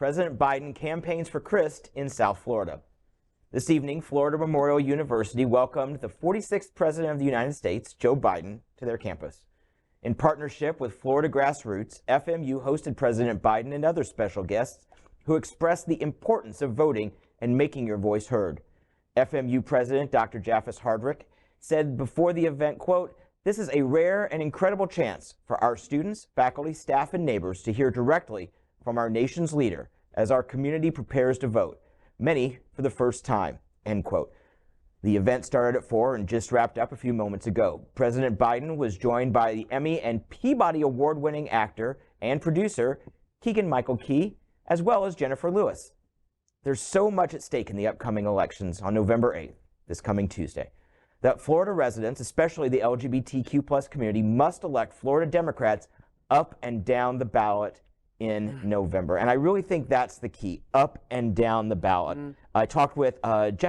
President Biden campaigns for Crist in South Florida. This evening, Florida Memorial University welcomed the 46th President of the United States, Joe Biden, to their campus. In partnership with Florida Grassroots, FMU hosted President Biden and other special guests who expressed the importance of voting and making your voice heard. FMU President Dr. Jaffus Hardrick said before the event, quote, "This is a rare and incredible chance for our students, faculty, staff, and neighbors to hear directly from our nation's leader as our community prepares to vote, many for the first time," end quote. The event started at 4 and just wrapped up a few moments ago. President Biden was joined by the Emmy and Peabody award-winning actor and producer Keegan-Michael Key, as well as Jenifer Lewis. There's so much at stake in the upcoming elections on November 8th, this coming Tuesday, that Florida residents, especially the LGBTQ+ community, must elect Florida Democrats up and down the ballot in November. And I really think that's the key, up and down the ballot. I talked with Adam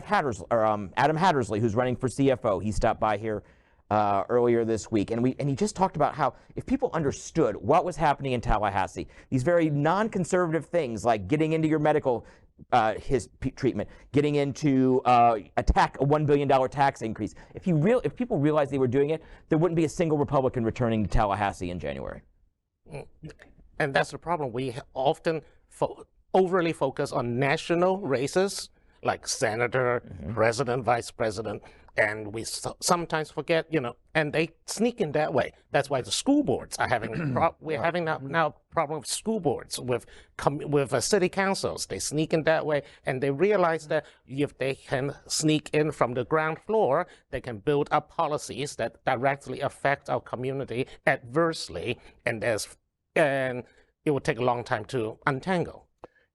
Hattersley, who's running for CFO. He stopped by here earlier this week, and he just talked about how if people understood what was happening in Tallahassee, these very non-conservative things like getting into your medical treatment, getting into a $1 billion tax increase. If people realized they were doing it, there wouldn't be a single Republican returning to Tallahassee in January. And that's the problem. We often overly focus on national races like senator, president, vice president, and we sometimes forget, and they sneak in that way. That's why the school boards are having, we're having now a problem with school boards, with city councils. They sneak in that way, and they realize that if they can sneak in from the ground floor, they can build up policies that directly affect our community adversely, and it would take a long time to untangle.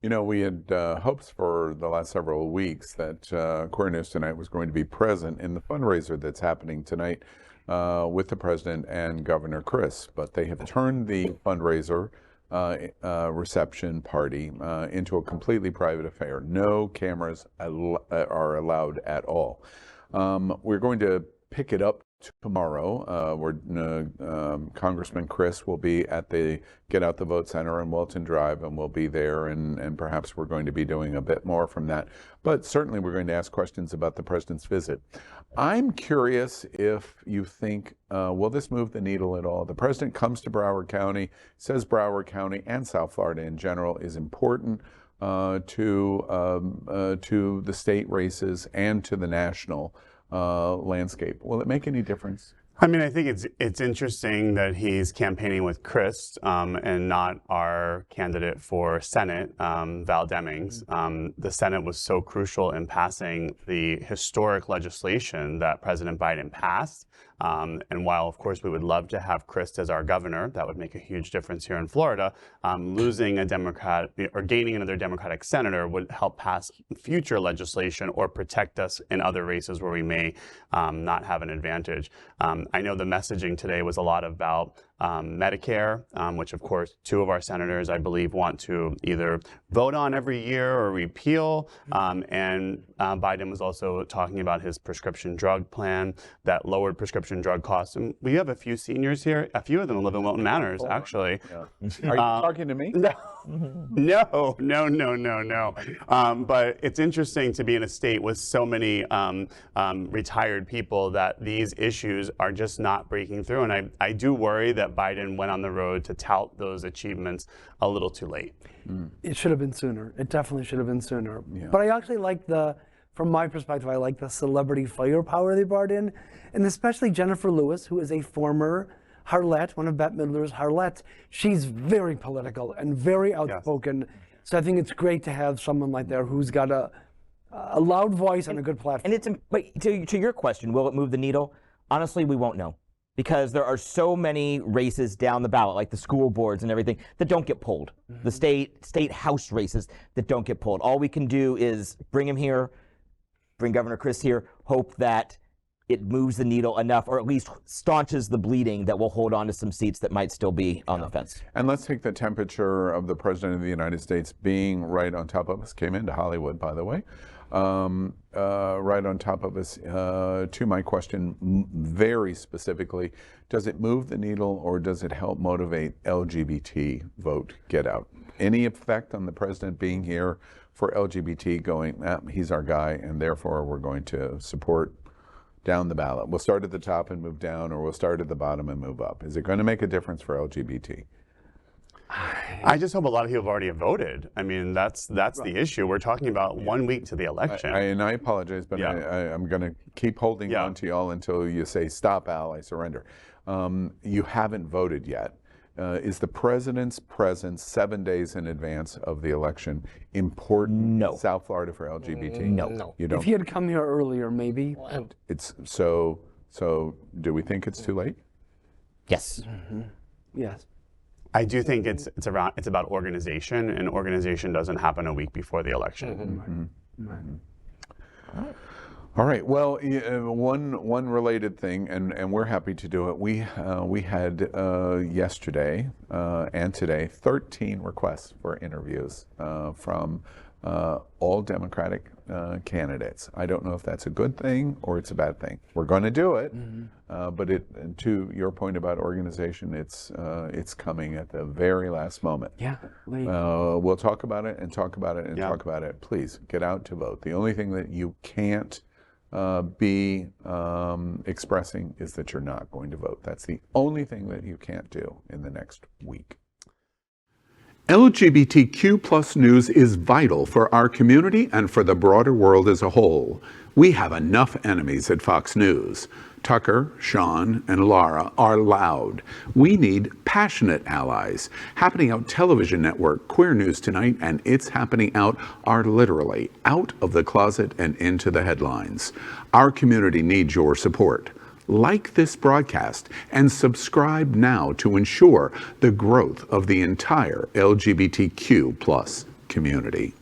We had hopes for the last several weeks that Queer News Tonight was going to be present in the fundraiser that's happening tonight with the President and Governor Crist, but they have turned the fundraiser reception party into a completely private affair. No cameras are allowed at all. We're going to pick it up tomorrow, where Congressman Crist will be at the Get Out the Vote Center in Wilton Drive, and we'll be there, and perhaps we're going to be doing a bit more from that. But certainly we're going to ask questions about the President's visit. I'm curious if you think, will this move the needle at all? The President comes to Broward County, says Broward County and South Florida in general is important to the state races and to the national landscape. Will it make any difference? I mean, I think it's interesting that he's campaigning with Crist and not our candidate for Senate, Val Demings. The Senate was so crucial in passing the historic legislation that President Biden passed. And while, of course, we would love to have Crist as our governor, that would make a huge difference here in Florida, losing a Democrat or gaining another Democratic senator would help pass future legislation or protect us in other races where we may not have an advantage. I know the messaging today was a lot about Medicare, which of course 2 of our senators, I believe, want to either vote on every year or repeal. And Biden was also talking about his prescription drug plan that lowered prescription drug costs. And we have a few seniors here. A few of them live in Wilton Manors, actually. Yeah. Are you talking to me? No. But it's interesting to be in a state with so many retired people that these issues are just not breaking through. And I do worry that Biden went on the road to tout those achievements a little too late. It should have been sooner. It definitely should have been sooner. Yeah. But I actually like from my perspective, I like the celebrity firepower they brought in, and especially Jenifer Lewis, who is a former harlot, one of Bette Midler's harlots. She's very political and very outspoken. Yes. So I think it's great to have someone like that who's got a loud voice and a good platform. And but to your question, will it move the needle? Honestly, we won't know, because there are so many races down the ballot, like the school boards and everything, that don't get pulled. The state house races that don't get pulled. All we can do is bring him here, bring Governor Crist here, hope that it moves the needle enough, or at least staunches the bleeding that will hold on to some seats that might still be on the fence. And let's take the temperature of the President of the United States being right on top of us. Came into Hollywood, by the way. Right on top of us. To my question, very specifically, does it move the needle or does it help motivate LGBT vote get out? any effect on the president being here for LGBT going, he's our guy, and therefore we're going to support down the ballot? We'll start at the top and move down, or we'll start at the bottom and move up. Is it going to make a difference for LGBT? I just hope a lot of people have already voted. I mean, that's the issue. We're talking about 1 week to the election. And I apologize, but I'm going to keep holding on to y'all until you say, stop, Al, I surrender. You haven't voted yet. Is the president's presence 7 days in advance of the election important in South Florida for LGBT? No. You don't? If he had come here earlier, maybe. It's so do we think it's too late? Yes. Yes. I do think it's about organization, and organization doesn't happen a week before the election. All right. Well, one related thing, and we're happy to do it. We had yesterday and today 13 requests for interviews from all Democratic candidates. I don't know if that's a good thing or it's a bad thing. We're going to do it, but to your point about organization, it's coming at the very last moment. Yeah. We'll talk about it and talk about it and talk about it. Please get out to vote. The only thing that you can't be expressing is that you're not going to vote. That's the only thing that you can't do in the next week. LGBTQ plus news is vital for our community and for the broader world as a whole. We have enough enemies at Fox News. Tucker, Sean, and Laura are loud. We need passionate allies. Happening Out Television Network, Queer News Tonight, and It's Happening Out are literally out of the closet and into the headlines. Our community needs your support. Like this broadcast and subscribe now to ensure the growth of the entire LGBTQ plus community.